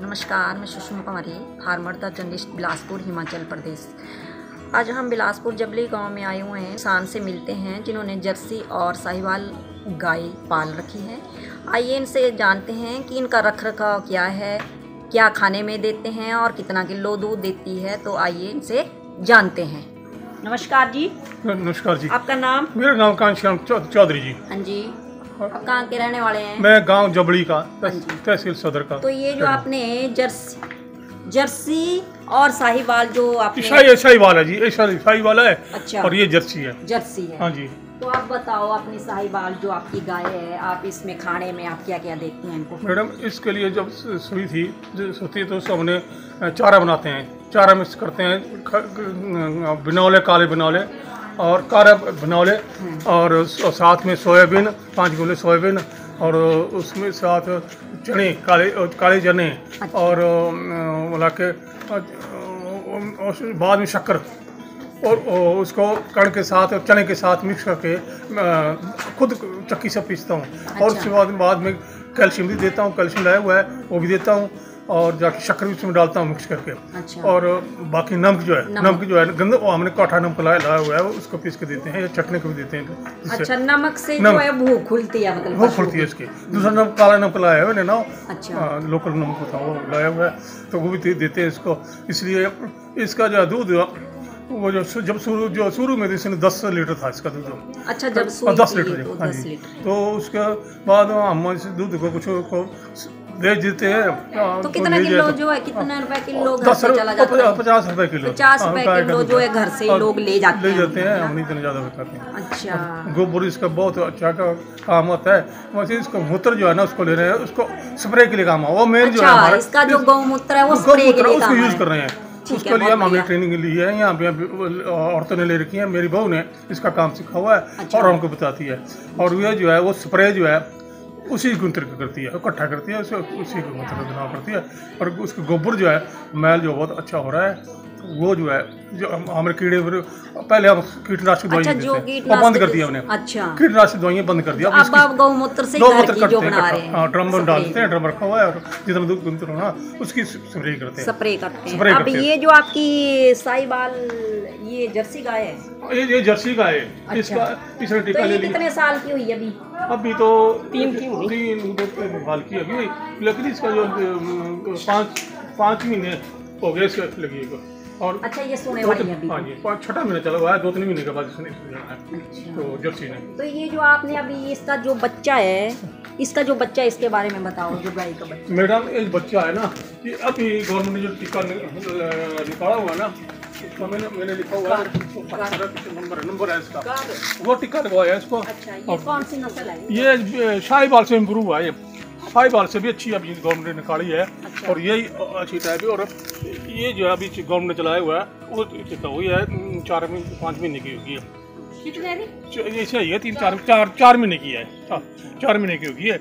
नमस्कार, मैं Sushma Kumari, farmer the journalist, Bilaspur, Himachal Pradesh. आज हम बिलासपुर जबली गांव में आए हुए हैं। किसान से मिलते हैं जिन्होंने जर्सी और साहिवाल गाय पाल रखी है। आइए इनसे जानते हैं कि इनका रखरखाव क्या है, क्या खाने में देते हैं और कितना किलो दूध देती है। तो आइए इनसे जानते हैं। नमस्कार जी। नमस्कार जी। आपका नाम? मेरा नाम कांश्याम चौधरी जी। हाँ जी। आप कहाँ के रहने वाले हैं? मैं गांव जबड़ी का, तहसील सदर का। तो ये जो आपने जर्सी और साहिवाल जो आपने साहिवाल है जी, साहिवाल है। अच्छा। और ये जर्सी है। जर्सी है। हाँ जी। तो आप बताओ, अपनी साहिवाल जो आपकी गाय है, आप इसमें खाने में आप क्या क्या देती हैं इनको? मैडम, इसके लिए जब सुई थी सोती तो हमने चारा बनाते हैं, चारा मिक्स करते हैं, बिनौले, काले बिनौले और कारा बिनौले और साथ में सोयाबीन, 5 किलो सोयाबीन और उसमें साथ चने, काले चने। अच्छा। और बोला के बाद में शक्कर और उसको कण के साथ और चने के साथ मिक्स करके खुद चक्की से पीसता हूँ। अच्छा। और उसके बाद में कैल्शियम भी देता हूँ, कैल्शियम लाया हुआ है वो भी देता हूँ और जाके शक्कर भी उसमें डालता हूँ मिक्स करके। अच्छा। और बाकी नमक जो है गंदा, वो हमने काठा नमक लाया हुआ है, उसको पीस के देते हैं या चटनी को भी देते हैं। अच्छा, नमक से जो है भूख खुलती है, मतलब भूख खुलती है इसकी। दूसरा नमक, काला नमक लाया है ना। अच्छा। लोकल नमक होता है वो लाया हुआ है, तो वो भी देते हैं इसको। इसलिए इसका जो दूध वो जब शुरू में इसने 10 लीटर था इसका दूध। अच्छा, जब 10 लीटर। हाँ जी। तो उसके बाद हम इस दूध को कुछ को बेच देते हैं। तो कितना किलो जो है, कितने रुपए किलो घर से चला जाता है? 50 रुपए किलो। 50 रुपए किलो जो है घर से लोग ले जाते हैं। हम नहीं इतना ज़्यादा बताते हैं। अच्छा। गोबर इसका बहुत अच्छा काम होता है। वैसे इसका मूत्र जो है ना, उसको ले रहे हैं, उसको स्प्रे के लिए काम है। वो मेन जो है हमारा, इसका जो गौमूत्र है वो स्प्रे के लिए उसको यूज़ कर रहे हैं। उसके लिए हमने ट्रेनिंग ली है, यहाँ पे औरतों ने ले रखी है। मेरी बहू ने इसका काम सीखा हुआ है। अच्छा। और हमको बताती है। और ये जो है वो स्प्रे जो है उसी गुंतर का करती है, इकट्ठा करती है, उसी को गुंतर का करती है। और उसके गोबर जो है, मैल जो बहुत अच्छा हो रहा है, वो जो है जो हमारे कीड़े पहले हम कीटनाशक दवाइयाँ देते हैं, बंद कर दिया हमने। अच्छा। कीटनाशक दवाइयाँ बंद कर दिया। अब आप गौमूत्र से घर की जो बना रहे हैं। हाँ, ड्रम में डालते हैं, ड्रम रखा हुआ है और जितना दूध गुंतर होना उसकी स्प्रे करते हैं। अब ये जो आपकी साहिवाल, ये जर्सी गाय है? ये जर्सी गाय है। अच्छा। इसका तीसरा टीका ले लिया। कितने साल की हुई अभी? अभी तो 3 साल की अभी, लेकिन इसका जो 5 महीने हो गए इसका लगी को। और अच्छा, ये सोने वाली है अभी? हाँ जी, 6 महीने चला हुआ है, 2-3 महीने के बाद इसने जाना है। अच्छा। तो जर्सी ने। तो ये जो आपने अभी इसका जो बच्चा है, इसके बारे में बताओ। जो गाय का बच्चा मैडम, एक बच्चा है ना, कि अभी गवर्नमेंट ने जो टीका निकाला हुआ है ना, उसका मैंने लिखा हुआ है, नंबर है इसका, वो टीका लगवाया है इसको। अच्छा, ये कौन सी नस्ल है? ये साहिवाल से इम्प्रूव हुआ है। साहिवाल से भी अच्छी अभी गवर्नमेंट ने निकाली है। अच्छा। और यही अच्छी टाइप है। और ये जो है अभी गवर्नमेंट ने चलाया हुआ है वो टीका हुई है 4-5 महीने की होगी है। कितने? ये सही है, 4 महीने की है। 4 महीने की होगी है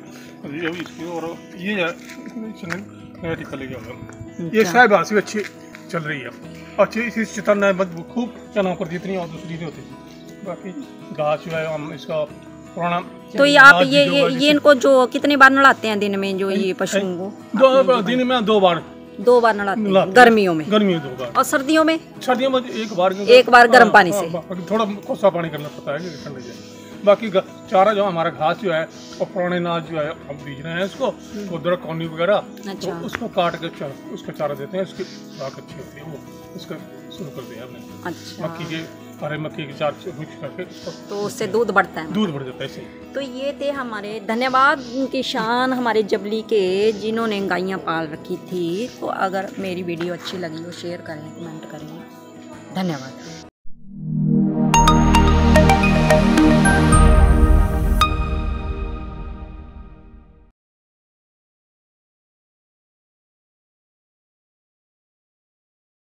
इसकी। और ये नया टीका ले गया। ये साहिवाल से भी अच्छी चल रही है, अच्छी। इसी चितन खूब चना पर जितनी और दूसरी नहीं होती। बाकी घास जो है हम इसका पुराना। तो ये आप ये इनको जो कितनी बार नहलाते हैं दिन में, जो ये पशुओं को? दिन में 2 बार नहलाते हैं। गर्मियों में 2 बार। और सर्दियों में? सर्दियों में एक बार गर्म पानी से। थोड़ा कोसा पानी करना पड़ता है ठंडे से। बाकी चारा जो हमारा घास जो है और पुराने अनाज जो है हम बीज रहे हैं इसको, उधर कौनी वगैरह। अच्छा। तो उसको काट के उसका चारा देते हैं, उसकी खुराक अच्छी होती है, वो इसका शुरू कर दिया हमने। अच्छा। मक्की के चार से मिक्स करके, तो उससे दूध बढ़ता है, दूध बढ़ जाता है इससे। तो ये थे हमारे धन्यवाद किसान हमारे जबली के, जिन्होंने गायें पाल रखी थी। तो अगर मेरी वीडियो अच्छी लगी हो, शेयर करें, कमेंट करें। धन्यवाद।